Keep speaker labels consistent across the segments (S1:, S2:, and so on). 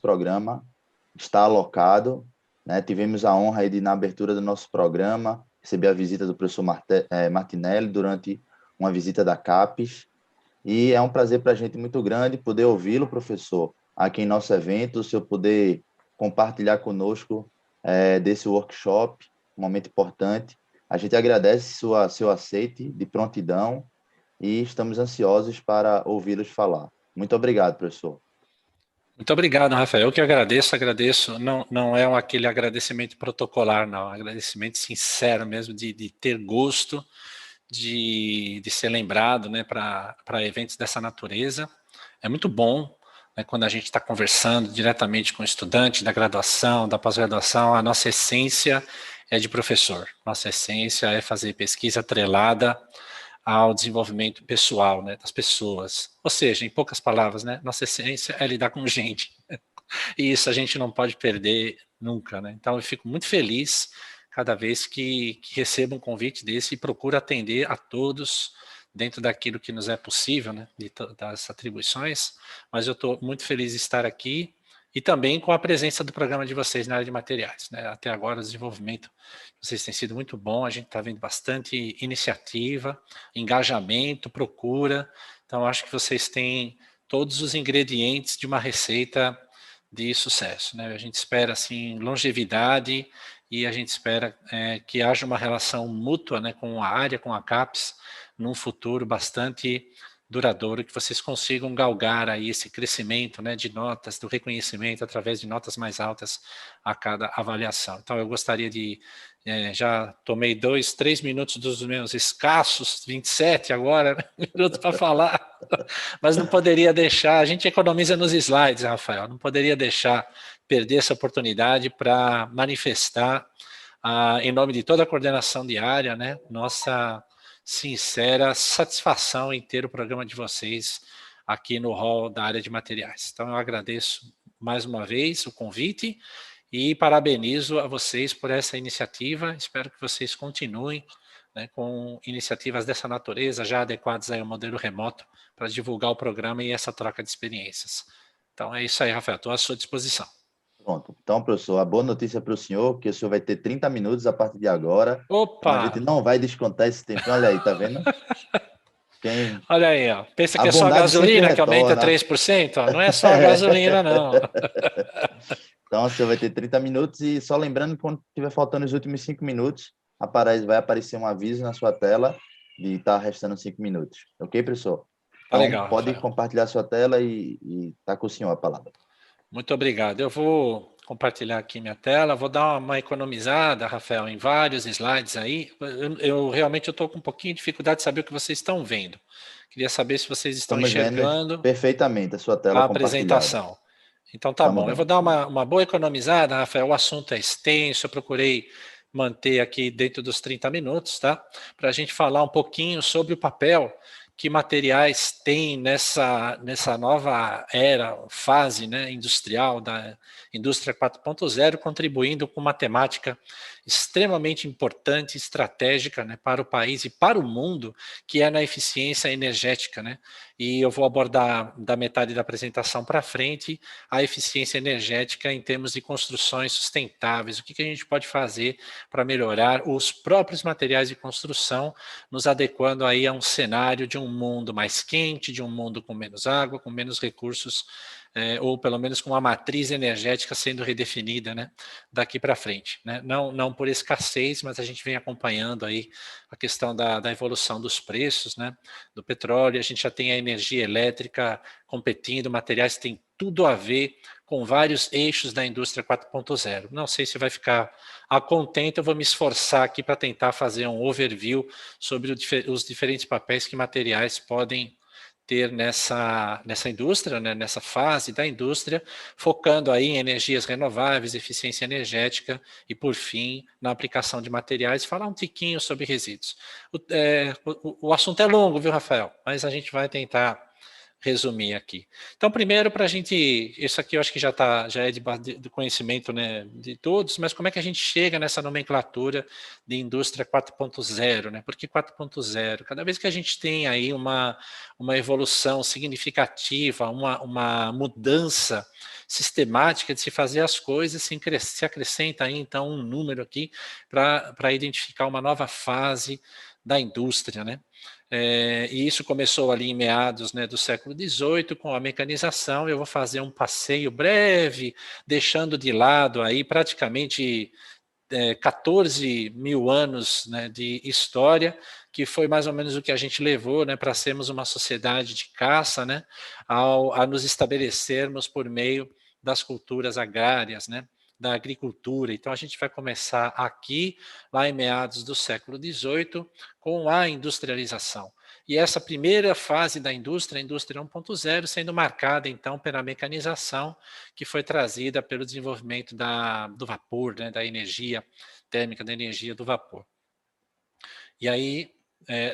S1: programa está alocado, né? Tivemos a honra aí de, na abertura do nosso programa, receber a visita do professor Martinelli durante uma visita da CAPES, e é um prazer para a gente muito grande poder ouvi-lo, professor, aqui em nosso evento, o senhor poder compartilhar conosco desse workshop, um momento importante. A gente agradece seu aceite de prontidão e estamos ansiosos para ouvi-los falar. Muito obrigado, professor.
S2: Muito obrigado, Rafael. Eu que agradeço. Não é aquele agradecimento protocolar, não. É um agradecimento sincero mesmo, de ter gosto, de ser lembrado, né, para eventos dessa natureza. É muito bom, né, quando a gente está conversando diretamente com o estudante da graduação, da pós-graduação. A nossa essência é de professor. Nossa essência é fazer pesquisa atrelada ao desenvolvimento pessoal, né, das pessoas. Ou seja, em poucas palavras, né, nossa essência é lidar com gente. E isso a gente não pode perder nunca, né? Então eu fico muito feliz cada vez que recebo um convite desse e procuro atender a todos dentro daquilo que nos é possível, né, das atribuições, mas eu estou muito feliz de estar aqui e também com a presença do programa de vocês na área de materiais, né? Até agora o desenvolvimento de vocês tem sido muito bom, a gente está vendo bastante iniciativa, engajamento, procura, então acho que vocês têm todos os ingredientes de uma receita de sucesso, né? A gente espera assim longevidade e a gente espera que haja uma relação mútua, né, com a área, com a CAPES, num futuro bastante duradouro, que vocês consigam galgar aí esse crescimento, né, de notas, do reconhecimento através de notas mais altas a cada avaliação. Então eu gostaria de, já tomei 3 minutos dos meus escassos 27 agora, minutos para falar, mas não poderia deixar, a gente economiza nos slides, Rafael, não poderia deixar perder essa oportunidade para manifestar, em nome de toda a coordenação diária, né, nossa sincera satisfação em ter o programa de vocês aqui no hall da área de materiais. Então eu agradeço mais uma vez o convite e parabenizo a vocês por essa iniciativa, espero que vocês continuem, né, com iniciativas dessa natureza, já adequadas aí ao modelo remoto, para divulgar o programa e essa troca de experiências. Então é isso aí, Rafael, estou à sua disposição.
S1: Pronto. Então, professor, a boa notícia para o senhor, que o senhor vai ter 30 minutos a partir de agora. Então, a gente
S2: Opa!
S1: não vai descontar esse tempo. Olha aí, tá vendo?
S2: Olha aí, ó. Pensa
S1: A
S2: que é só a
S1: bondade sempre
S2: gasolina que aumenta
S1: retorna.
S2: 3%? Ó. Não é só a gasolina, não.
S1: Então, o senhor vai ter 30 minutos e só lembrando que quando estiver faltando os últimos 5 minutos, vai aparecer um aviso na sua tela de estar restando 5 minutos. Ok, professor?
S2: Tá
S1: Então,
S2: legal,
S1: pode
S2: Rafael.
S1: compartilhar sua tela e tá com o senhor a palavra.
S2: Muito obrigado. Eu vou compartilhar aqui minha tela, vou dar uma economizada, Rafael, em vários slides aí. Eu realmente estou com um pouquinho de dificuldade de saber o que vocês estão vendo. Queria saber se vocês estão
S1: Estamos vendo
S2: enxergando
S1: perfeitamente a sua tela
S2: a
S1: compartilhada.
S2: apresentação. Então tá
S1: Estamos
S2: bom. Eu vou
S1: vendo.
S2: dar uma boa economizada, Rafael. O assunto é extenso, eu procurei manter aqui dentro dos 30 minutos, tá? Para a gente falar um pouquinho sobre o papel que materiais têm nessa nova fase, né, industrial, da indústria 4.0, contribuindo com uma temática extremamente importante, estratégica, né, para o país e para o mundo, que é na eficiência energética, né? E eu vou abordar da metade da apresentação para frente a eficiência energética em termos de construções sustentáveis, o que a gente pode fazer para melhorar os próprios materiais de construção, nos adequando aí a um cenário de um mundo mais quente, de um mundo com menos água, com menos recursos, ou pelo menos com uma matriz energética sendo redefinida, né, daqui para frente. Né? Não por escassez, mas a gente vem acompanhando aí a questão da evolução dos preços, né, do petróleo, a gente já tem a energia elétrica competindo, materiais que têm tudo a ver com vários eixos da indústria 4.0. Não sei se vai ficar a contento, eu vou me esforçar aqui para tentar fazer um overview sobre os diferentes papéis que materiais podem ter nessa indústria, né, nessa fase da indústria, focando aí em energias renováveis, eficiência energética e, por fim, na aplicação de materiais, falar um tiquinho sobre resíduos. O assunto é longo, viu, Rafael? Mas a gente vai tentar resumir aqui. Então, primeiro, para a gente, isso aqui eu acho que já é de conhecimento, né, de todos, mas como é que a gente chega nessa nomenclatura de indústria 4.0, né? Por que 4.0? Cada vez que a gente tem aí uma evolução significativa, uma mudança sistemática de se fazer as coisas, se acrescenta aí, então, um número aqui para identificar uma nova fase da indústria, né? E isso começou ali em meados, né, do século XVIII, com a mecanização. Eu vou fazer um passeio breve, deixando de lado aí praticamente 14 mil anos, né, de história, que foi mais ou menos o que a gente levou, né, para sermos uma sociedade de caça, né, a nos estabelecermos por meio das culturas agrárias, né, da agricultura. Então a gente vai começar aqui, lá em meados do século XVIII, com a industrialização. E essa primeira fase da indústria, a indústria 1.0, sendo marcada então pela mecanização, que foi trazida pelo desenvolvimento do vapor, né, da energia térmica, da energia do vapor. E aí,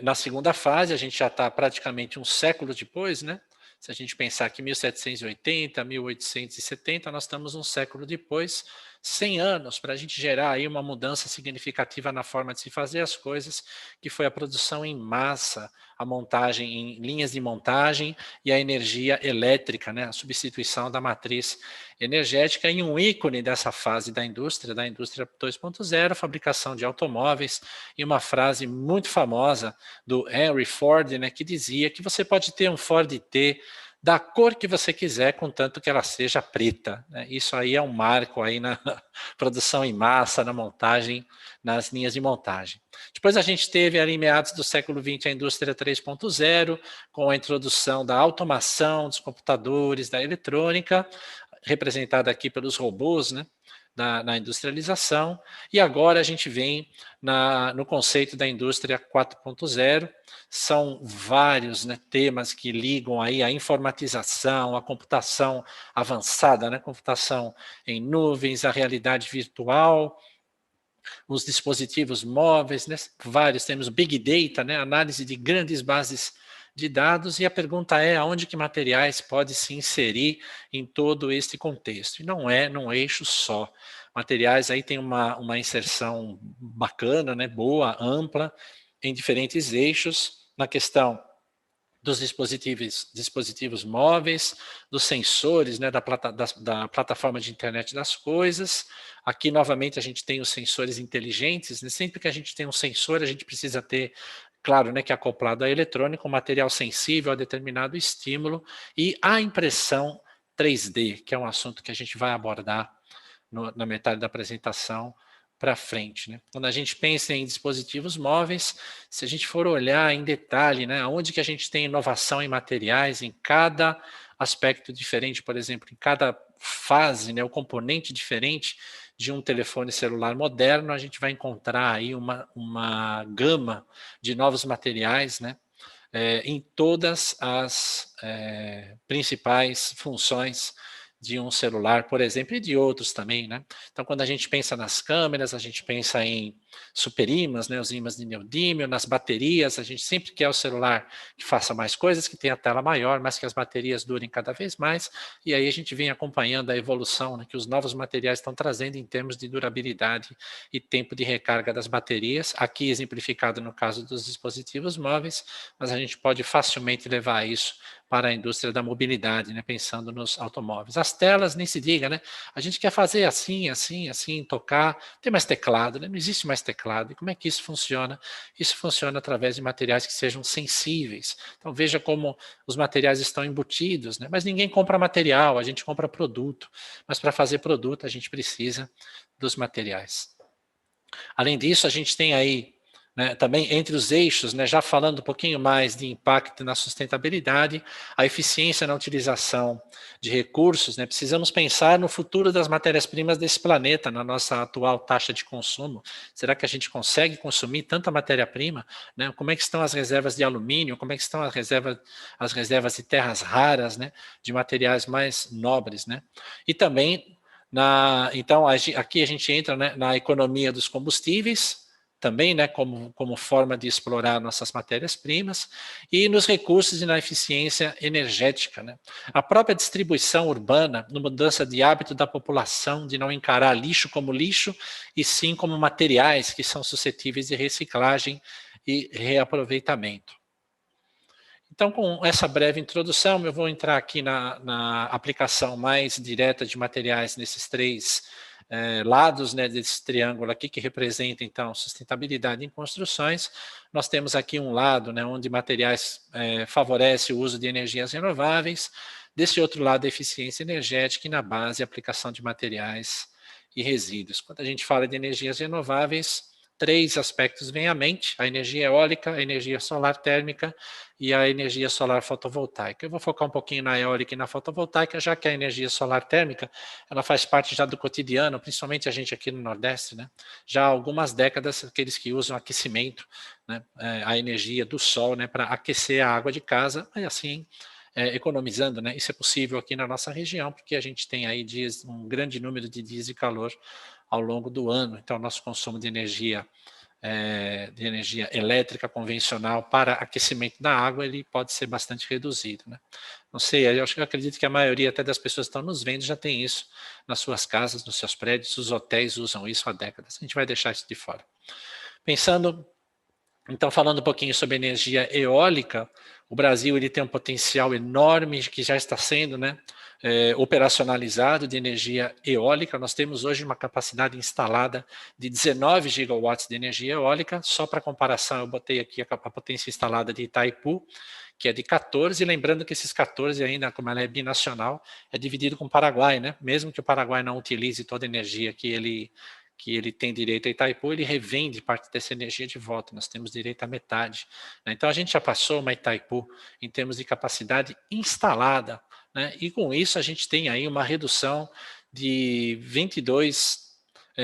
S2: na segunda fase, a gente já está praticamente um século depois, né? Se a gente pensar que 1780, 1870, nós estamos um século depois, 100 anos para a gente gerar aí uma mudança significativa na forma de se fazer as coisas, que foi a produção em massa, a montagem em linhas de montagem e a energia elétrica, né, a substituição da matriz energética, e um ícone dessa fase da indústria 2.0, a fabricação de automóveis, e uma frase muito famosa do Henry Ford, né, que dizia que você pode ter um Ford T da cor que você quiser, contanto que ela seja preta, né? Isso aí é um marco aí na produção em massa, na montagem, nas linhas de montagem. Depois a gente teve ali em meados do século XX a indústria 3.0, com a introdução da automação dos computadores, da eletrônica, representada aqui pelos robôs, né? Na industrialização, e agora a gente vem no conceito da indústria 4.0. São vários, né, temas que ligam aí a informatização, a computação avançada, né, computação em nuvens, a realidade virtual, os dispositivos móveis, né, vários, temos Big Data, né, análise de grandes bases de dados, e a pergunta é aonde que materiais pode se inserir em todo este contexto. E não é num eixo só. Materiais aí tem uma inserção bacana, né, boa, ampla, em diferentes eixos, na questão dos dispositivos móveis, dos sensores, né, da plataforma de internet das coisas. Aqui, novamente, a gente tem os sensores inteligentes, né? Sempre que a gente tem um sensor, a gente precisa ter, claro, né, que é acoplado a eletrônico, um material sensível a determinado estímulo, e a impressão 3D, que é um assunto que a gente vai abordar na metade da apresentação para frente, né? Quando a gente pensa em dispositivos móveis, se a gente for olhar em detalhe, né, onde que a gente tem inovação em materiais, em cada aspecto diferente, por exemplo, em cada fase, né, o componente diferente de um telefone celular moderno, a gente vai encontrar aí uma gama de novos materiais, né, em todas as principais funções de um celular, por exemplo, e de outros também, né? Então, quando a gente pensa nas câmeras, a gente pensa em superímãs, né, os ímãs de neodímio, nas baterias, a gente sempre quer o celular que faça mais coisas, que tenha a tela maior, mas que as baterias durem cada vez mais, e aí a gente vem acompanhando a evolução, né, que os novos materiais estão trazendo em termos de durabilidade e tempo de recarga das baterias, aqui exemplificado no caso dos dispositivos móveis, mas a gente pode facilmente levar isso para a indústria da mobilidade, né, pensando nos automóveis. As telas, nem se diga, né? A gente quer fazer assim, assim, assim, tocar, tem mais teclado, né? Não existe mais teclado. E como é que isso funciona? Isso funciona através de materiais que sejam sensíveis. Então veja como os materiais estão embutidos, né? Mas ninguém compra material, a gente compra produto. Mas para fazer produto a gente precisa dos materiais. Além disso, a gente tem aí, né, também entre os eixos, né, já falando um pouquinho mais de impacto na sustentabilidade, a eficiência na utilização de recursos, né, precisamos pensar no futuro das matérias-primas desse planeta, na nossa atual taxa de consumo. Será que a gente consegue consumir tanta matéria-prima? Né? Como é que estão as reservas de alumínio? Como é que estão as reservas de terras raras, né, de materiais mais nobres? Né? E também, então, aqui a gente entra, né, na economia dos combustíveis, também, né, como forma de explorar nossas matérias-primas, e nos recursos e na eficiência energética, né. A própria distribuição urbana, na mudança de hábito da população, de não encarar lixo como lixo, e sim como materiais que são suscetíveis de reciclagem e reaproveitamento. Então, com essa breve introdução, eu vou entrar aqui na aplicação mais direta de materiais nesses três lados, né, desse triângulo aqui, que representa, então, sustentabilidade em construções. Nós temos aqui um lado, né, onde materiais favorece o uso de energias renováveis, desse outro lado, a eficiência energética, e na base, a aplicação de materiais e resíduos. Quando a gente fala de energias renováveis, três aspectos vêm à mente: a energia eólica, a energia solar térmica e a energia solar fotovoltaica. Eu vou focar um pouquinho na eólica e na fotovoltaica, já que a energia solar térmica, ela faz parte já do cotidiano, principalmente a gente aqui no Nordeste, né? Já há algumas décadas, aqueles que usam aquecimento, né, a energia do sol, né, para aquecer a água de casa, e assim economizando, né? Isso é possível aqui na nossa região, porque a gente tem aí dias, um grande número de dias de calor ao longo do ano, então nosso consumo de energia elétrica convencional para aquecimento da água, ele pode ser bastante reduzido, né? Não sei, eu acredito que a maioria até das pessoas que estão nos vendo já tem isso nas suas casas, nos seus prédios, os hotéis usam isso há décadas. A gente vai deixar isso de fora. Pensando, então, falando um pouquinho sobre energia eólica, o Brasil ele tem um potencial enorme que já está sendo, né, operacionalizado de energia eólica. Nós temos hoje uma capacidade instalada de 19 gigawatts de energia eólica. Só para comparação, eu botei aqui a potência instalada de Itaipu, que é de 14, lembrando que esses 14 ainda, como ela é binacional, é dividido com o Paraguai, né? Mesmo que o Paraguai não utilize toda a energia que ele tem direito a Itaipu, ele revende parte dessa energia de volta, nós temos direito à metade, né? Então a gente já passou uma Itaipu em termos de capacidade instalada, né? E com isso a gente tem aí uma redução de 22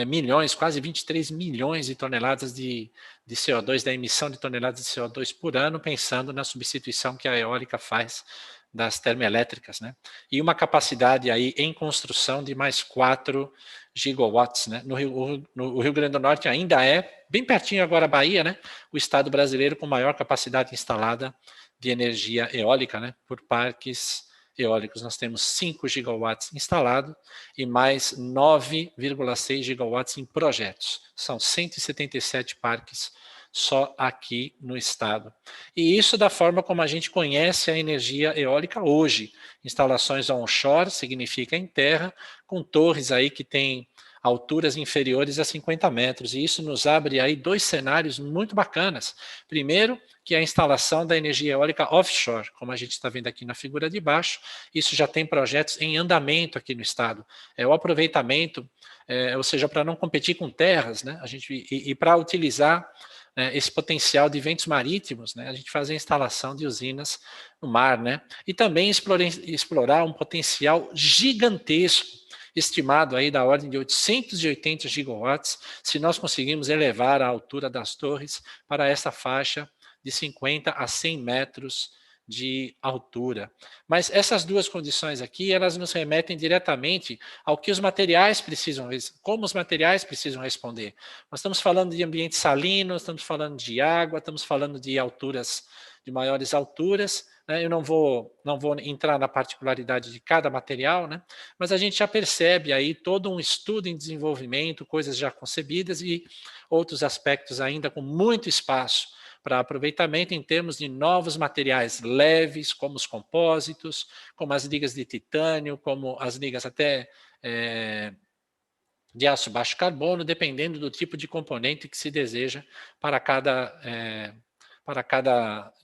S2: milhões, quase 23 milhões de toneladas de CO2, da emissão de toneladas de CO2 por ano, pensando na substituição que a eólica faz das termoelétricas, né? E uma capacidade aí em construção de mais 4 gigawatts, né? No Rio Grande do Norte ainda é, bem pertinho agora a Bahia, né? O estado brasileiro com maior capacidade instalada de energia eólica, né? Por parques eólicos. Nós temos 5 gigawatts instalados e mais 9,6 gigawatts em projetos. São 177 parques só aqui no estado. E isso da forma como a gente conhece a energia eólica hoje. Instalações onshore, significa em terra, com torres aí que têm alturas inferiores a 50 metros. E isso nos abre aí dois cenários muito bacanas. Primeiro, que é a instalação da energia eólica offshore, como a gente está vendo aqui na figura de baixo. Isso já tem projetos em andamento aqui no estado. É o aproveitamento, ou seja, para não competir com terras, né? E para utilizar esse potencial de ventos marítimos, né? A gente faz a instalação de usinas no mar, né? E também explorar um potencial gigantesco, estimado aí da ordem de 880 gigawatts, se nós conseguirmos elevar a altura das torres para essa faixa de 50 a 100 metros de altura. Mas essas duas condições aqui, elas nos remetem diretamente ao que os materiais precisam, como os materiais precisam responder. Nós estamos falando de ambiente salino, estamos falando de água, estamos falando de alturas, de maiores alturas, né? Eu não vou entrar na particularidade de cada material, né? Mas a gente já percebe aí todo um estudo em desenvolvimento, coisas já concebidas e outros aspectos ainda com muito espaço para aproveitamento em termos de novos materiais leves, como os compósitos, como as ligas de titânio, como as ligas até de aço baixo carbono, dependendo do tipo de componente que se deseja para cada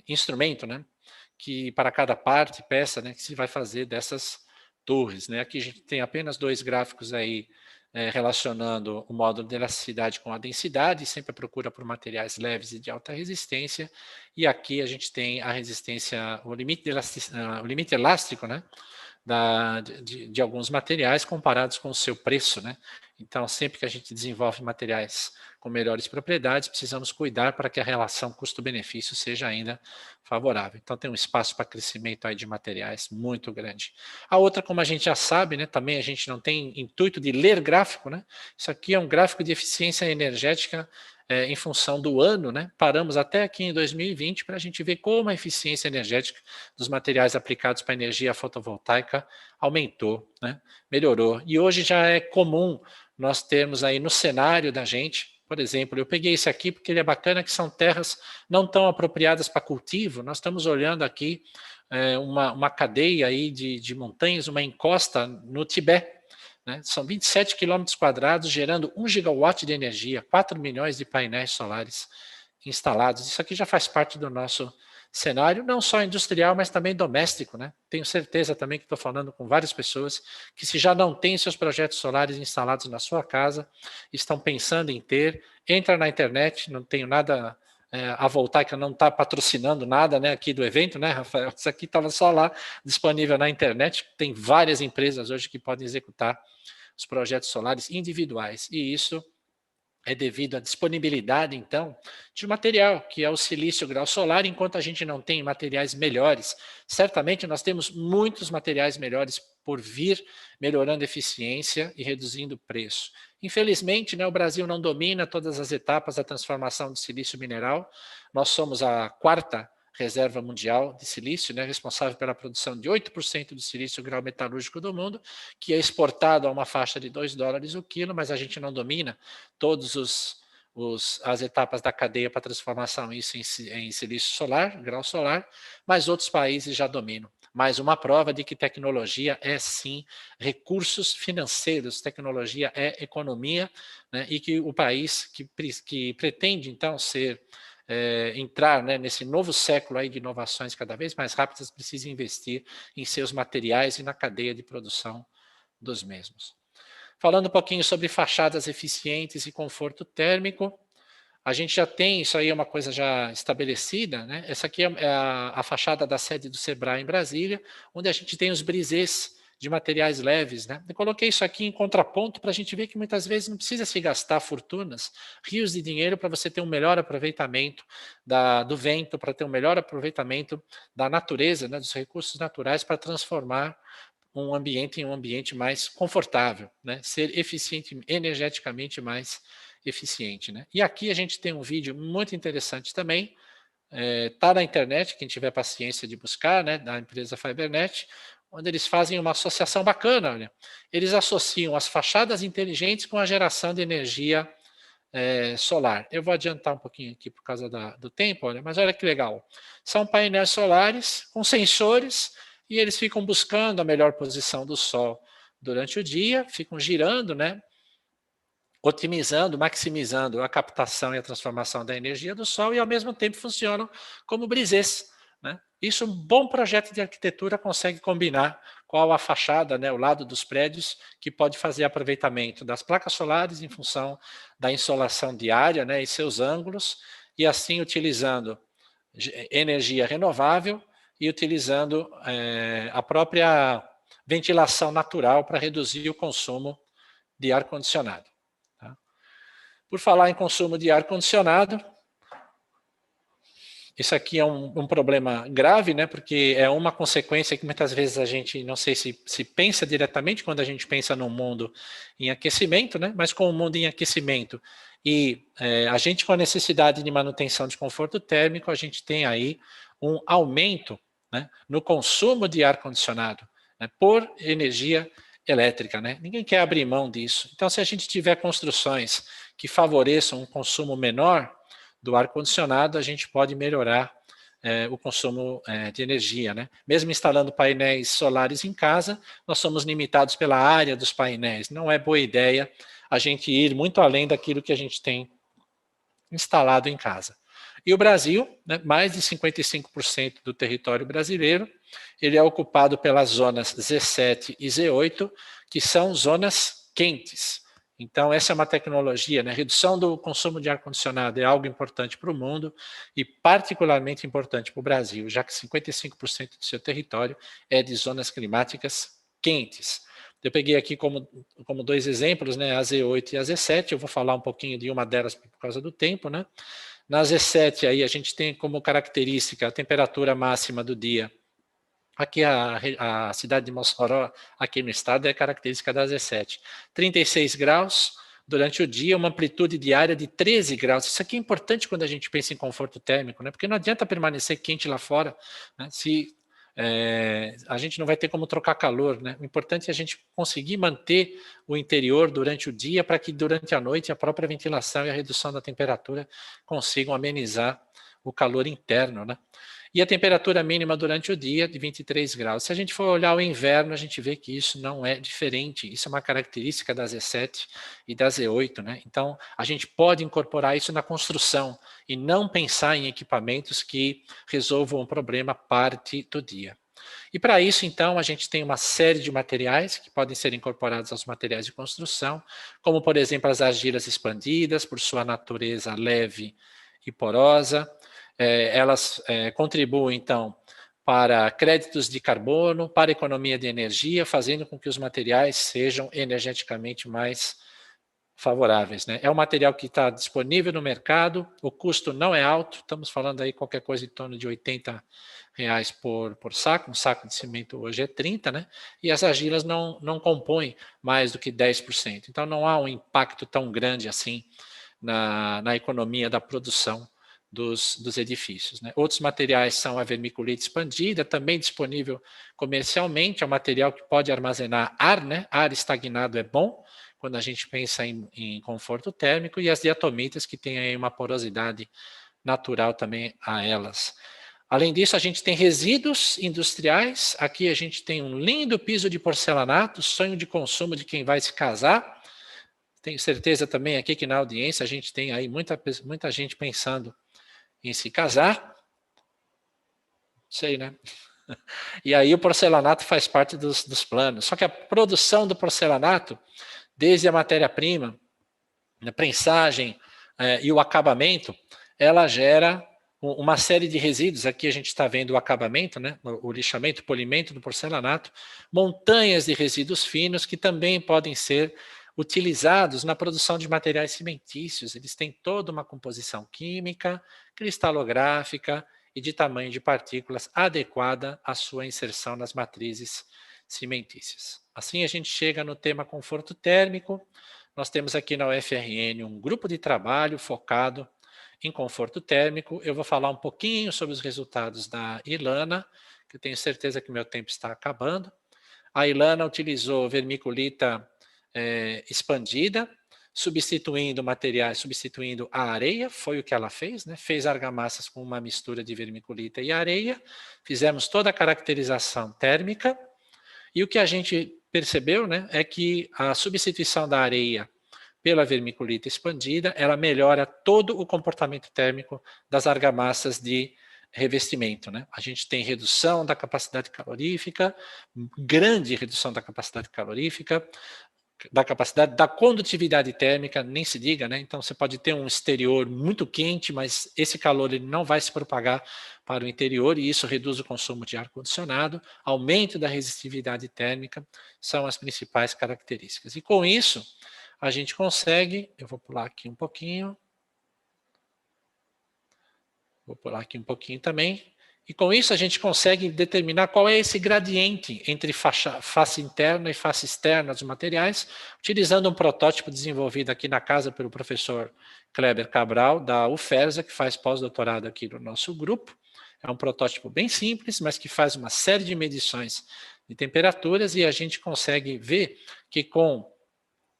S2: instrumento, né? Para cada parte, peça, né, que se vai fazer dessas torres, né? Aqui a gente tem apenas dois gráficos aí relacionando o módulo de elasticidade com a densidade, sempre procura por materiais leves e de alta resistência, e aqui a gente tem a resistência, o limite elástico, né, de alguns materiais comparados com o seu preço, né? Então, sempre que a gente desenvolve materiais com melhores propriedades, precisamos cuidar para que a relação custo-benefício seja ainda favorável. Então tem um espaço para crescimento aí de materiais muito grande. A outra, como a gente já sabe, né, também a gente não tem intuito de ler gráfico, né? Isso aqui é um gráfico de eficiência energética em função do ano, né? Paramos até aqui em 2020 para a gente ver como a eficiência energética dos materiais aplicados para energia fotovoltaica aumentou, né? Melhorou. E hoje já é comum nós termos aí no cenário da gente, por exemplo, eu peguei esse aqui porque ele é bacana, que são terras não tão apropriadas para cultivo. Nós estamos olhando aqui uma cadeia aí de montanhas, uma encosta no Tibete, né? São 27 quilômetros quadrados, gerando 1 gigawatt de energia, 4 milhões de painéis solares instalados. Isso aqui já faz parte do nosso cenário, não só industrial, mas também doméstico, né? Tenho certeza também que estou falando com várias pessoas que, se já não têm seus projetos solares instalados na sua casa, estão pensando em ter. Entra na internet, não tenho nada a Voltaica não está patrocinando nada, né, aqui do evento, né, Rafael? Isso aqui estava só lá disponível na internet. Tem várias empresas hoje que podem executar os projetos solares individuais, e isso é devido à disponibilidade, então, de material, que é o silício grau solar, enquanto a gente não tem materiais melhores. Certamente nós temos muitos materiais melhores por vir, melhorando a eficiência e reduzindo o preço. Infelizmente, né, o Brasil não domina todas as etapas da transformação de silício mineral. Nós somos a quarta reserva mundial de silício, né, responsável pela produção de 8% do silício grau metalúrgico do mundo, que é exportado a uma faixa de $2 o quilo, mas a gente não domina todas as etapas da cadeia para transformação isso em silício solar, grau solar, mas outros países já dominam. Mais uma prova de que tecnologia é sim recursos financeiros, tecnologia é economia, né, e que o país que pretende então entrar, né, nesse novo século aí de inovações cada vez mais rápidas, precisa investir em seus materiais e na cadeia de produção dos mesmos. Falando um pouquinho sobre fachadas eficientes e conforto térmico, a gente já tem, isso aí é uma coisa já estabelecida, né? Essa aqui é a fachada da sede do Sebrae em Brasília, onde a gente tem os brisés de materiais leves, né? Eu coloquei isso aqui em contraponto para a gente ver que muitas vezes não precisa se gastar fortunas, rios de dinheiro para você ter um melhor aproveitamento do vento, para ter um melhor aproveitamento da natureza, né, dos recursos naturais, para transformar um ambiente em um ambiente mais confortável, né? Ser eficiente, energeticamente mais eficiente, né? E aqui a gente tem um vídeo muito interessante também, tá na internet, quem tiver paciência de buscar, né, da empresa Fibernet, onde eles fazem uma associação bacana, olha. Eles associam as fachadas inteligentes com a geração de energia solar. Eu vou adiantar um pouquinho aqui por causa do tempo, olha, mas olha que legal. São painéis solares com sensores e eles ficam buscando a melhor posição do sol durante o dia, ficam girando, né, otimizando, maximizando a captação e a transformação da energia do sol e, ao mesmo tempo, funcionam como brisés, né? Isso, um bom projeto de arquitetura consegue combinar qual a fachada, né, o lado dos prédios, que pode fazer aproveitamento das placas solares em função da insolação diária, né, e seus ângulos, e assim utilizando energia renovável e utilizando a própria ventilação natural para reduzir o consumo de ar-condicionado. Tá? Por falar em consumo de ar-condicionado, isso aqui é um problema grave, né? Porque é uma consequência que muitas vezes a gente não sei se pensa diretamente quando a gente pensa no mundo em aquecimento, né? Mas com o mundo em aquecimento e a gente com a necessidade de manutenção de conforto térmico, a gente tem aí um aumento, né, no consumo de ar-condicionado, né, por energia elétrica, né? Ninguém quer abrir mão disso. Então, se a gente tiver construções que favoreçam um consumo menor do ar-condicionado, a gente pode melhorar o consumo de energia, né? Mesmo instalando painéis solares em casa, nós somos limitados pela área dos painéis. Não é boa ideia a gente ir muito além daquilo que a gente tem instalado em casa. E o Brasil, né, mais de 55% do território brasileiro, ele é ocupado pelas zonas Z7 e Z8, que são zonas quentes. Então, essa é uma tecnologia, né? Redução do consumo de ar-condicionado é algo importante para o mundo e particularmente importante para o Brasil, já que 55% do seu território é de zonas climáticas quentes. Eu peguei aqui como 2 exemplos, né, a Z8 e a Z7, eu vou falar um pouquinho de uma delas por causa do tempo, né. Na Z7 aí a gente tem como característica a temperatura máxima do dia. Aqui a cidade de Mossoró, aqui no estado, é característica da Z7. 36 graus durante o dia, uma amplitude diária de 13 graus. Isso aqui é importante quando a gente pensa em conforto térmico, né? Porque não adianta permanecer quente lá fora, né? Se a gente não vai ter como trocar calor, né? O importante é a gente conseguir manter o interior durante o dia para que durante a noite a própria ventilação e a redução da temperatura consigam amenizar o calor interno, né? E a temperatura mínima durante o dia de 23 graus. Se a gente for olhar o inverno, a gente vê que isso não é diferente. Isso é uma característica da Z7 e da Z8, né? Então, a gente pode incorporar isso na construção e não pensar em equipamentos que resolvam o problema parte do dia. E para isso, então, a gente tem uma série de materiais que podem ser incorporados aos materiais de construção, como, por exemplo, as argilas expandidas, por sua natureza leve e porosa. Elas contribuem, então, para créditos de carbono, para economia de energia, fazendo com que os materiais sejam energeticamente mais favoráveis, né? É um material que está disponível no mercado, o custo não é alto, estamos falando aí qualquer coisa em torno de R$80 por saco, um saco de cimento hoje é 30, né? E as argilas não compõem mais do que 10%, então não há um impacto tão grande assim na economia da produção dos edifícios, né? Outros materiais são a vermiculite expandida, também disponível comercialmente, é um material que pode armazenar ar, né? Ar estagnado é bom, quando a gente pensa em conforto térmico, e as diatomitas, que têm aí uma porosidade natural também a elas. Além disso, a gente tem resíduos industriais, aqui a gente tem um lindo piso de porcelanato, sonho de consumo de quem vai se casar. Tenho certeza também aqui que na audiência a gente tem aí muita gente pensando em se casar. Sei, né? E aí o porcelanato faz parte dos planos. Só que a produção do porcelanato, desde a matéria-prima, a prensagem e o acabamento, ela gera uma série de resíduos. Aqui a gente está vendo o acabamento, né? O lixamento, o polimento do porcelanato, montanhas de resíduos finos que também podem ser utilizados na produção de materiais cimentícios. Eles têm toda uma composição química, cristalográfica e de tamanho de partículas adequada à sua inserção nas matrizes cimentícias. Assim a gente chega no tema conforto térmico. Nós temos aqui na UFRN um grupo de trabalho focado em conforto térmico. Eu vou falar um pouquinho sobre os resultados da Ilana, que eu tenho certeza que meu tempo está acabando. A Ilana utilizou vermiculita expandida, substituindo materiais, substituindo a areia, foi o que ela fez, né? Fez argamassas com uma mistura de vermiculita e areia, fizemos toda a caracterização térmica, e o que a gente percebeu, né, é que a substituição da areia pela vermiculita expandida, ela melhora todo o comportamento térmico das argamassas de revestimento, né? A gente tem redução da capacidade calorífica, grande redução da capacidade calorífica, da capacidade da condutividade térmica, nem se diga, né? Então você pode ter um exterior muito quente, mas esse calor ele não vai se propagar para o interior, e isso reduz o consumo de ar-condicionado, aumento da resistividade térmica, são as principais características. E com isso, a gente consegue, eu vou pular aqui um pouquinho, vou pular aqui um pouquinho também, e com isso a gente consegue determinar qual é esse gradiente entre face interna e face externa dos materiais, utilizando um protótipo desenvolvido aqui na casa pelo professor Kleber Cabral, da UFERJA, que faz pós-doutorado aqui no nosso grupo. É um protótipo bem simples, mas que faz uma série de medições de temperaturas, e a gente consegue ver que com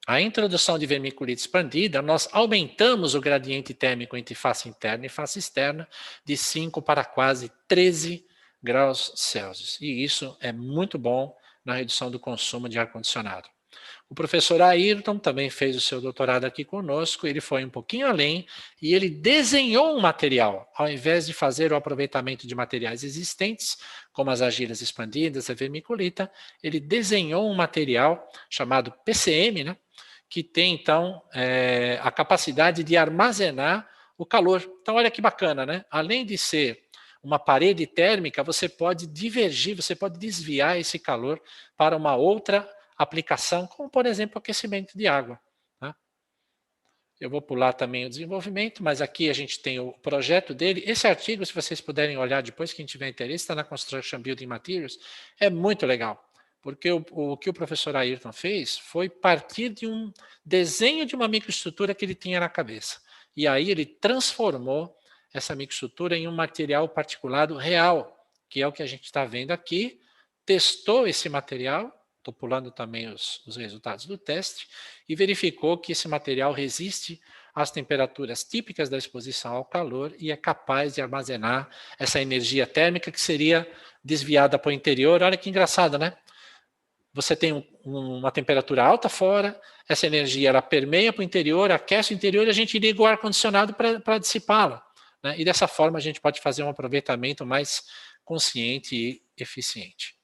S2: a introdução de vermiculita expandida, nós aumentamos o gradiente térmico entre face interna e face externa de 5 para quase 13 graus Celsius. E isso é muito bom na redução do consumo de ar-condicionado. O professor Ayrton também fez o seu doutorado aqui conosco, ele foi um pouquinho além e ele desenhou um material, ao invés de fazer o aproveitamento de materiais existentes, como as argilas expandidas, a vermiculita, ele desenhou um material chamado PCM, né? Que tem, então, a capacidade de armazenar o calor. Então, olha que bacana, né? Além de ser uma parede térmica, você pode divergir, você pode desviar esse calor para uma outra aplicação, como, por exemplo, aquecimento de água. Tá? Eu vou pular também o desenvolvimento, mas aqui a gente tem o projeto dele. Esse artigo, se vocês puderem olhar depois, quem tiver interesse, está na Construction Building Materials, é muito legal. Porque o que o professor Ayrton fez foi partir de um desenho de uma microestrutura que ele tinha na cabeça. E aí ele transformou essa microestrutura em um material particulado real, que é o que a gente está vendo aqui, testou esse material, estou pulando também os resultados do teste, e verificou que esse material resiste às temperaturas típicas da exposição ao calor e é capaz de armazenar essa energia térmica que seria desviada para o interior. Olha que engraçado, né? Você tem uma temperatura alta fora, essa energia ela permeia para o interior, aquece o interior e a gente liga o ar-condicionado para dissipá-la. Né? E dessa forma a gente pode fazer um aproveitamento mais consciente e eficiente.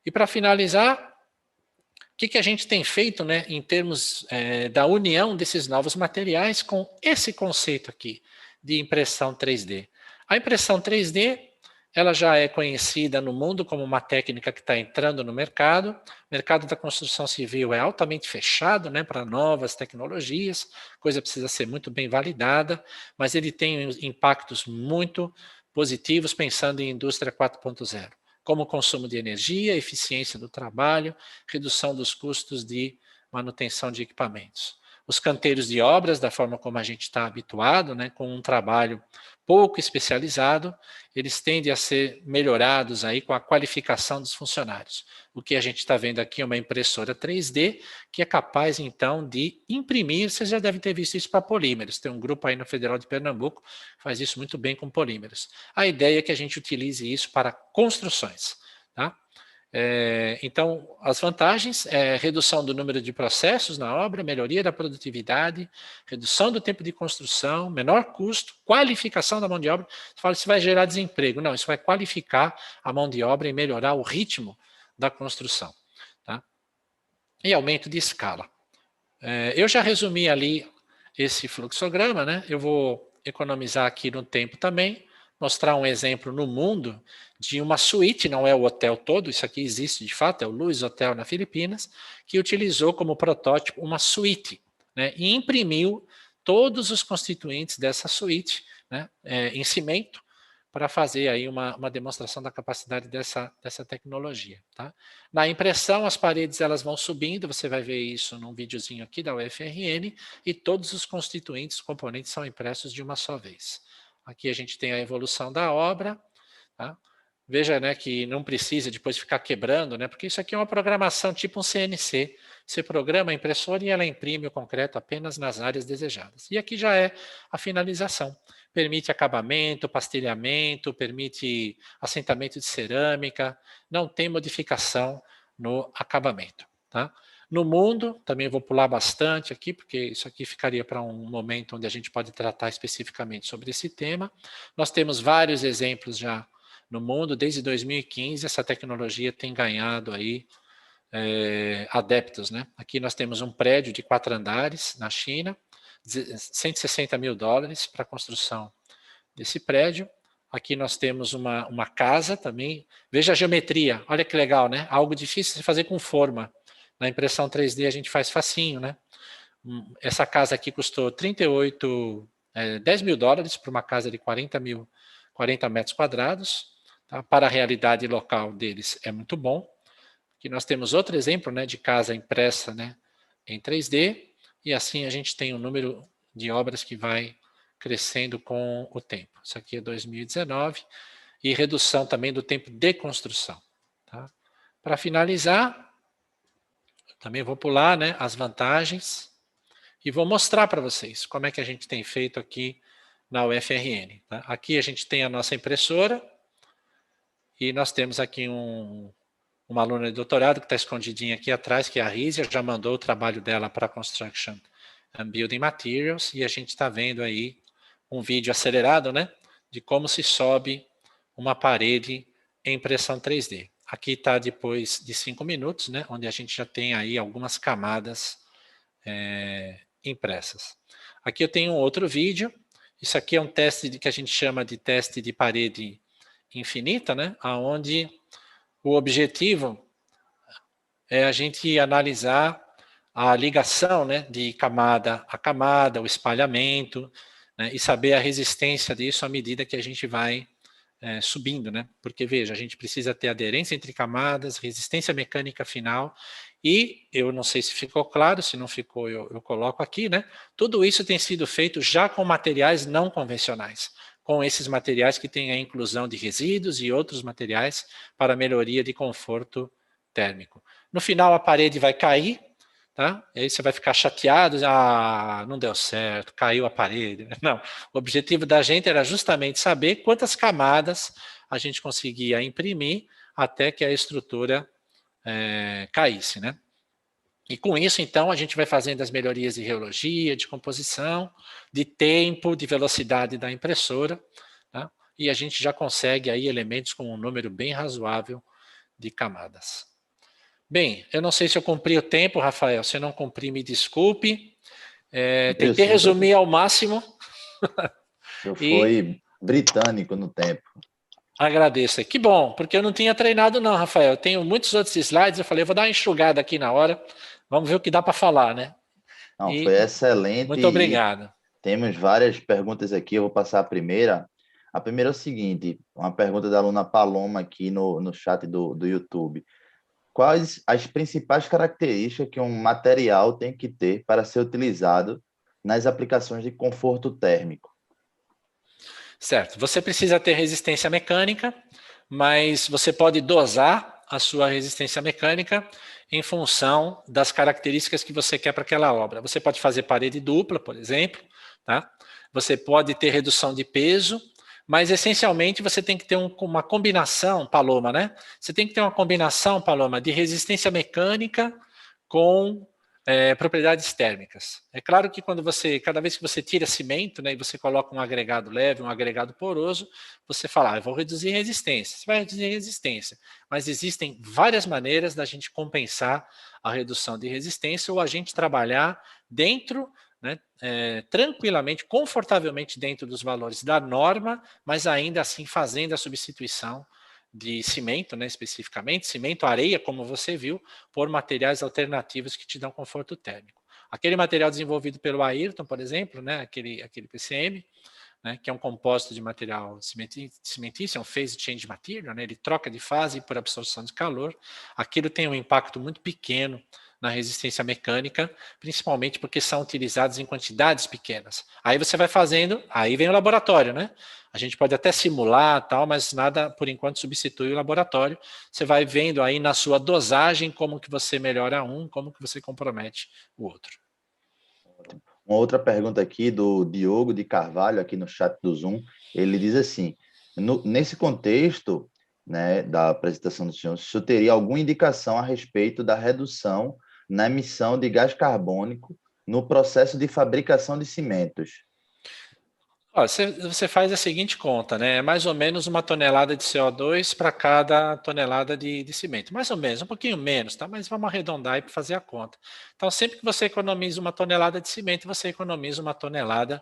S2: E para finalizar, o que a gente tem feito, né, em termos da união desses novos materiais com esse conceito aqui de impressão 3D? A impressão 3D ela já é conhecida no mundo como uma técnica que está entrando no mercado. O mercado da construção civil é altamente fechado, né, para novas tecnologias, a coisa precisa ser muito bem validada, mas ele tem impactos muito positivos pensando em indústria 4.0, como o consumo de energia, eficiência do trabalho, redução dos custos de manutenção de equipamentos. Os canteiros de obras, da forma como a gente está habituado, né, com um trabalho pouco especializado, eles tendem a ser melhorados aí com a qualificação dos funcionários. O que a gente está vendo aqui é uma impressora 3D que é capaz, então, de imprimir. Vocês já devem ter visto isso para polímeros. Tem um grupo aí no Federal de Pernambuco que faz isso muito bem com polímeros. A ideia é que a gente utilize isso para construções. Tá? Então, as vantagens é redução do número de processos na obra, melhoria da produtividade, redução do tempo de construção, menor custo, qualificação da mão de obra. Você fala, isso vai gerar desemprego. Não, isso vai qualificar a mão de obra e melhorar o ritmo da construção. Tá? E aumento de escala. Eu já resumi ali esse fluxograma, né? Eu vou economizar aqui no tempo também, mostrar um exemplo no mundo de uma suíte, não é o hotel todo, isso aqui existe de fato, é o Luiz Hotel na Filipinas, que utilizou como protótipo uma suíte, né, e imprimiu todos os constituintes dessa suíte, né, em cimento, para fazer aí uma demonstração da capacidade dessa tecnologia. Tá? Na impressão, as paredes elas vão subindo, você vai ver isso num videozinho aqui da UFRN, e todos os constituintes, componentes são impressos de uma só vez. Aqui a gente tem a evolução da obra. Tá? Veja, né, que não precisa depois ficar quebrando, né, porque isso aqui é uma programação tipo um CNC. Você programa a impressora e ela imprime o concreto apenas nas áreas desejadas. E aqui já é a finalização. Permite acabamento, pastelhamento, permite assentamento de cerâmica, não tem modificação no acabamento. Tá? No mundo, também vou pular bastante aqui, porque isso aqui ficaria para um momento onde a gente pode tratar especificamente sobre esse tema. Nós temos vários exemplos já no mundo. Desde 2015, essa tecnologia tem ganhado aí adeptos. Né? Aqui nós temos um prédio de 4 andares na China, 160 mil dólares para a construção desse prédio. Aqui nós temos uma casa também. Veja a geometria, olha que legal, né? Algo difícil de fazer com forma. Na impressão 3D a gente faz facinho, né? Essa casa aqui custou 10 mil dólares para uma casa de 40 metros quadrados. Tá? Para a realidade local deles é muito bom. Aqui nós temos outro exemplo, né, de casa impressa, né, em 3D, e assim a gente tem um número de obras que vai crescendo com o tempo. Isso aqui é 2019, e redução também do tempo de construção. Tá? Para finalizar, também vou pular, né, as vantagens e vou mostrar para vocês como é que a gente tem feito aqui na UFRN. Tá? Aqui a gente tem a nossa impressora e nós temos aqui uma aluna de doutorado que está escondidinha aqui atrás, que é a Rízia, já mandou o trabalho dela para a Construction and Building Materials, e a gente está vendo aí um vídeo acelerado, né, de como se sobe uma parede em impressão 3D. Aqui está depois de 5 minutos, né, onde a gente já tem aí algumas camadas impressas. Aqui eu tenho um outro vídeo. Isso aqui é um teste que a gente chama de teste de parede infinita, né, onde o objetivo é a gente analisar a ligação, né, de camada a camada, o espalhamento, né, e saber a resistência disso à medida que a gente vai subindo, né? Porque, veja, a gente precisa ter aderência entre camadas, resistência mecânica final, e eu não sei se ficou claro, se não ficou, eu coloco aqui, né? Tudo isso tem sido feito já com materiais não convencionais, com esses materiais que têm a inclusão de resíduos e outros materiais para melhoria de conforto térmico. No final, a parede vai cair, tá? E aí você vai ficar chateado, não deu certo, caiu a parede. Não, o objetivo da gente era justamente saber quantas camadas a gente conseguia imprimir até que a estrutura caísse, né? E com isso, então, a gente vai fazendo as melhorias de reologia, de composição, de tempo, de velocidade da impressora, tá? E a gente já consegue aí elementos com um número bem razoável de camadas. Bem, eu não sei se eu cumpri o tempo, Rafael. Se eu não cumpri, me desculpe. Tentei
S1: Sim,
S2: resumir ao máximo.
S1: eu
S2: E
S1: fui britânico no tempo.
S2: agradeço. Que bom, porque eu não tinha treinado não, Rafael. Eu tenho muitos outros slides, eu falei, vou dar uma enxugada aqui na hora, vamos ver o que dá para falar, né?
S1: Não, foi
S2: E
S1: excelente
S2: muito
S1: e
S2: obrigado.
S1: temos várias perguntas aqui, eu vou passar a primeira. A primeira é o seguinte, uma pergunta da aluna Paloma aqui no chat do YouTube. Quais as principais características que um material tem que ter para ser utilizado nas aplicações de conforto térmico?
S2: Certo, você precisa ter resistência mecânica, mas você pode dosar a sua resistência mecânica em função das características que você quer para aquela obra. Você pode fazer parede dupla, por exemplo, tá? Você pode ter redução de peso, mas essencialmente você tem que ter uma combinação, Paloma, né? Você tem que ter uma combinação, Paloma, de resistência mecânica com propriedades térmicas. É claro que cada vez que você tira cimento, né, e você coloca um agregado leve, um agregado poroso, você fala, eu vou reduzir resistência. Você vai reduzir resistência, mas existem várias maneiras da gente compensar a redução de resistência ou a gente trabalhar dentro, né, tranquilamente, confortavelmente dentro dos valores da norma, mas ainda assim fazendo a substituição de cimento, né, especificamente, cimento, areia, como você viu, por materiais alternativos que te dão conforto térmico. Aquele material desenvolvido pelo Ayrton, por exemplo, né, aquele PCM, né, que é um composto de material cimentício, é um phase change material, né, ele troca de fase por absorção de calor. Aquilo tem um impacto muito pequeno na resistência mecânica, principalmente porque são utilizados em quantidades pequenas. Aí você vai fazendo, aí vem o laboratório, né? A gente pode até simular, tal, mas nada, por enquanto, substitui o laboratório. Você vai vendo aí na sua dosagem como que você melhora um, como que você compromete o outro.
S1: Uma outra pergunta aqui do Diogo de Carvalho, aqui no chat do Zoom, ele diz assim, nesse contexto, né, da apresentação do senhor, o senhor teria alguma indicação a respeito da redução na emissão de gás carbônico no processo de fabricação de cimentos?
S2: Olha, você faz a seguinte conta, né? É mais ou menos 1 tonelada de CO2 para cada tonelada de cimento. Mais ou menos, um pouquinho menos, tá? Mas vamos arredondar aí para fazer a conta. Então, sempre que você economiza 1 tonelada de cimento, você economiza 1 tonelada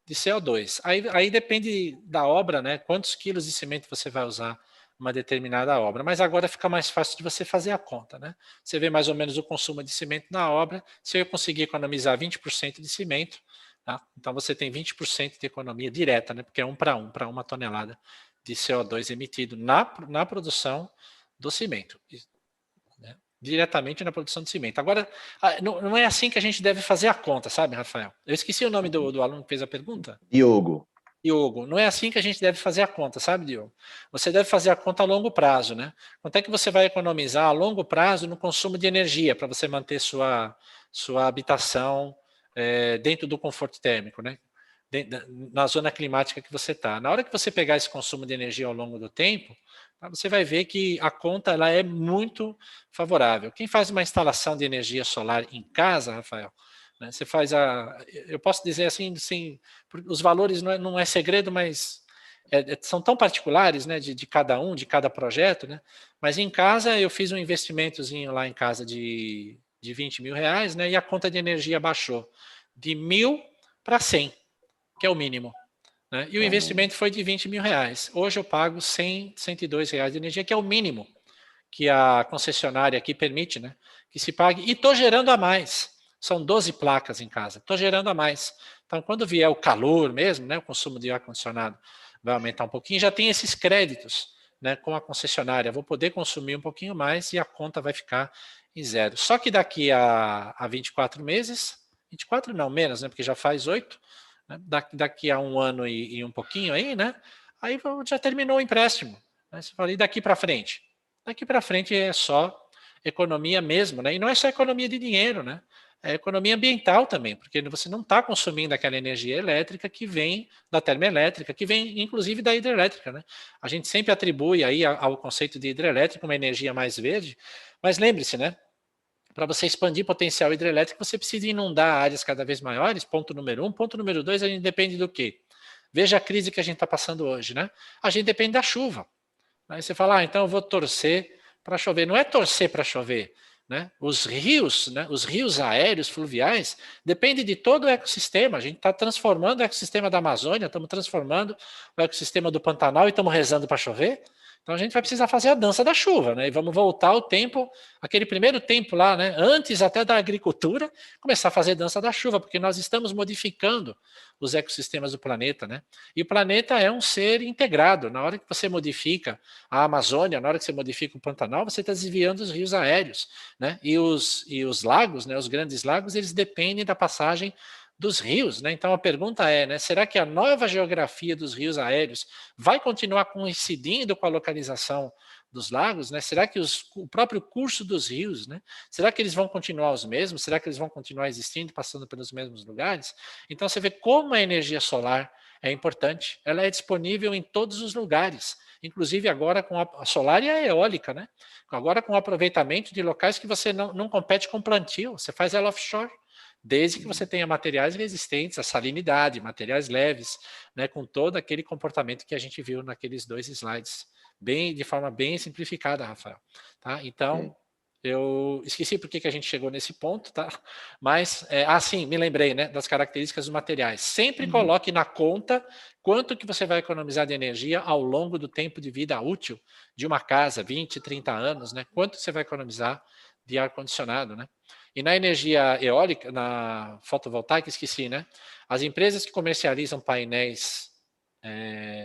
S2: de CO2. Aí depende da obra, né? Quantos quilos de cimento você vai usar uma determinada obra. Mas agora fica mais fácil de você fazer a conta, né? Você vê mais ou menos o consumo de cimento na obra. Se eu conseguir economizar 20% de cimento, tá? Então você tem 20% de economia direta, né? Porque é para 1 tonelada de CO2 emitido na produção do cimento, né? Diretamente na produção de cimento. Agora, não é assim que a gente deve fazer a conta, sabe, Rafael? Eu esqueci o nome do aluno que fez a pergunta.
S1: Diogo.
S2: Diogo, não é assim que a gente deve fazer a conta, sabe, Diogo? Você deve fazer a conta a longo prazo, né? Quanto é que você vai economizar a longo prazo no consumo de energia para você manter sua habitação dentro do conforto térmico, né? Na zona climática que você está. Na hora que você pegar esse consumo de energia ao longo do tempo, você vai ver que a conta ela é muito favorável. Quem faz uma instalação de energia solar em casa, Rafael, né, você faz eu posso dizer assim, os valores não é segredo, mas são tão particulares, né, de cada um, de cada projeto, né? Mas em casa eu fiz um investimentozinho lá em casa de 20 mil reais, né? E a conta de energia baixou de 1.000 para 100, que é o mínimo, né? E o investimento foi de 20 mil reais. Hoje eu pago 102 reais de energia, que é o mínimo que a concessionária aqui permite, né, que se pague, e estou gerando a mais. São 12 placas em casa, estou gerando a mais. Então, quando vier o calor mesmo, né, o consumo de ar-condicionado vai aumentar um pouquinho, já tem esses créditos, né, com a concessionária. Vou poder consumir um pouquinho mais e a conta vai ficar em zero. Só que daqui a 24 meses, 24 não, menos, né, porque já faz 8, né, daqui a um ano e um pouquinho aí, né, aí já terminou o empréstimo. Né, você fala, e daqui para frente? Daqui para frente é só economia mesmo, né? E não é só economia de dinheiro, né? É economia ambiental também, porque você não está consumindo aquela energia elétrica que vem da termoelétrica, que vem inclusive da hidrelétrica, né? A gente sempre atribui aí ao conceito de hidrelétrica uma energia mais verde, mas lembre-se, né? Para você expandir potencial hidrelétrico, você precisa inundar áreas cada vez maiores, ponto número 1. Ponto número 2, a gente depende do quê? Veja a crise que a gente está passando hoje, né? A gente depende da chuva. Aí você fala, então eu vou torcer para chover. Não é torcer para chover, né? Os rios aéreos, fluviais, depende de todo o ecossistema. A gente está transformando o ecossistema da Amazônia, estamos transformando o ecossistema do Pantanal e estamos rezando para chover. Então a gente vai precisar fazer a dança da chuva, né? E vamos voltar ao tempo, aquele primeiro tempo lá, né? Antes até da agricultura, começar a fazer dança da chuva, porque nós estamos modificando os ecossistemas do planeta, né? E o planeta é um ser integrado. Na hora que você modifica a Amazônia, na hora que você modifica o Pantanal, você está desviando os rios aéreos, né? E os lagos, né? Os grandes lagos, eles dependem da passagem dos rios, né? Então a pergunta é, né? Será que a nova geografia dos rios aéreos vai continuar coincidindo com a localização dos lagos, né? Será que o próprio curso dos rios, né? Será que eles vão continuar os mesmos? Será que eles vão continuar existindo, passando pelos mesmos lugares? Então você vê como a energia solar é importante. Ela é disponível em todos os lugares, inclusive agora com a solar e a eólica, né? Agora com o aproveitamento de locais que você não compete com plantio, você faz ela offshore, desde que você tenha materiais resistentes à salinidade, materiais leves, né, com todo aquele comportamento que a gente viu naqueles 2 slides, de forma bem simplificada, Rafael. Tá? Então, eu esqueci por que a gente chegou nesse ponto, tá? Mas, sim, me lembrei, né, das características dos materiais. Sempre coloque na conta quanto que você vai economizar de energia ao longo do tempo de vida útil de uma casa, 20, 30 anos, né? Quanto você vai economizar de ar-condicionado, né? E na energia eólica, na fotovoltaica, esqueci, né? As empresas que comercializam painéis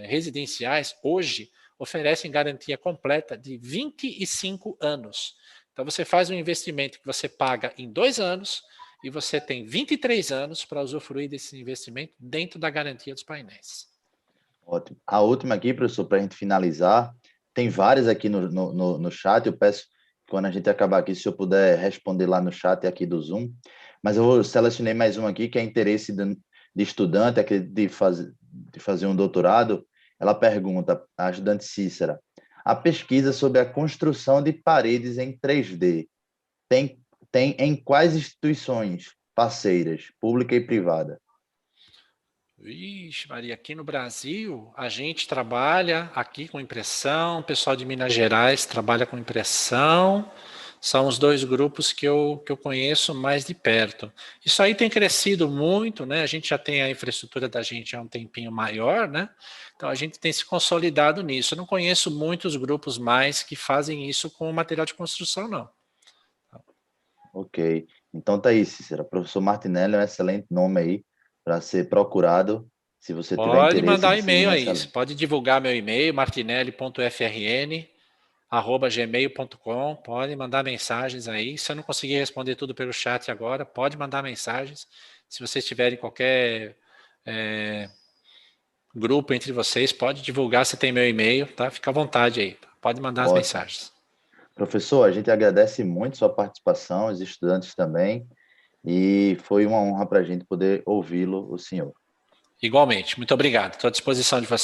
S2: residenciais hoje oferecem garantia completa de 25 anos. Então você faz um investimento que você paga em 2 anos e você tem 23 anos para usufruir desse investimento dentro da garantia dos painéis.
S1: Ótimo. A última aqui, professor, para a gente finalizar, tem várias aqui no chat, eu peço que quando a gente acabar aqui, se eu puder responder lá no chat aqui do Zoom, mas eu selecionei mais uma aqui, que é interesse de estudante, de fazer um doutorado. Ela pergunta, a estudante Cícera, a pesquisa sobre a construção de paredes em 3D tem em quais instituições parceiras, pública e privada?
S2: Vixe, Maria, aqui no Brasil, a gente trabalha aqui com impressão, o pessoal de Minas Gerais trabalha com impressão, são os 2 grupos que eu conheço mais de perto. Isso aí tem crescido muito, né? A gente já tem a infraestrutura da gente há um tempinho maior, né? Então a gente tem se consolidado nisso. Eu não conheço muitos grupos mais que fazem isso com material de construção, não.
S1: Ok. Então tá aí, Cícera. Professor Martinelli é um excelente nome aí para ser procurado, se você tiver
S2: Pode
S1: interesse
S2: mandar
S1: de seguir
S2: e-mail
S1: nessa
S2: aí. Você
S1: linha.
S2: pode divulgar meu e-mail, martinelli.frn@gmail.com. Pode mandar mensagens aí. Se eu não conseguir responder tudo pelo chat agora, pode mandar mensagens. Se vocês tiverem qualquer grupo entre vocês, pode divulgar. Se tem meu e-mail, tá? Fica à vontade aí. Pode mandar as
S1: Ótimo.
S2: mensagens.
S1: Professor, a gente agradece muito sua participação, os estudantes também, e foi uma honra para a gente poder ouvi-lo, o senhor.
S2: Igualmente. Muito obrigado. Estou à disposição de vocês.